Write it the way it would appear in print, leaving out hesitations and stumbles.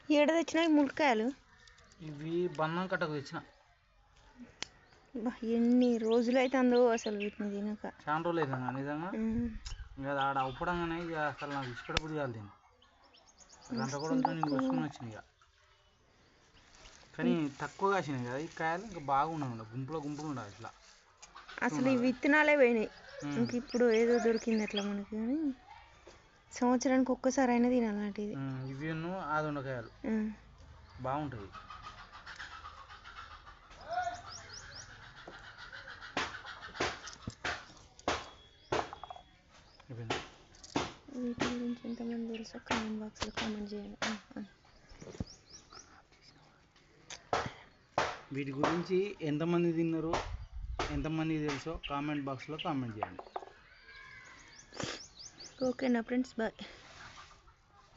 ఏడ తెచ్చినాయి ములక్కాయలు? ఇవి బంధం కట్టకు తెచ్చిన. ఎన్ని రోజులు అవుతుందో అసలు వీటిని తినక. చాలా రోజులు అవుతుందా నిజంగా? ఇంకా ఆడ అవ్వడంగానే ఇక అసలు నాకు ఇష్టపడబుద్ధి కాదు దీన్ని. గంట కూడా నేను చూసుకుని వచ్చింది ఇక. కానీ తక్కువ కాసినాయి కదా ఈ కాయలు, ఇంకా బాగున్నాయి. గుంపులో గుంపులు ఉండాలి ఇట్లా. అసలు ఈ విత్తనాలే పోయినాయి. ఇంక ఇప్పుడు ఏదో దొరికింది అట్లా మనకి. కానీ సంవత్సరానికి ఒక్కసారి అయినా తినాలంటే ఇవి ఆదొండకాయలు బాగుంటుంది. వీటి గురించి ఎంతమంది తెలుసో కామెంట్ బాక్స్లో కామెంట్ చేయండి. వీటి గురించి ఎంతమంది తిన్నారో, ఎంతమంది తెలుసో కామెంట్ బాక్స్లో కామెంట్ చేయండి. ఓకేనా ఫ్రెండ్స్, బాయ్.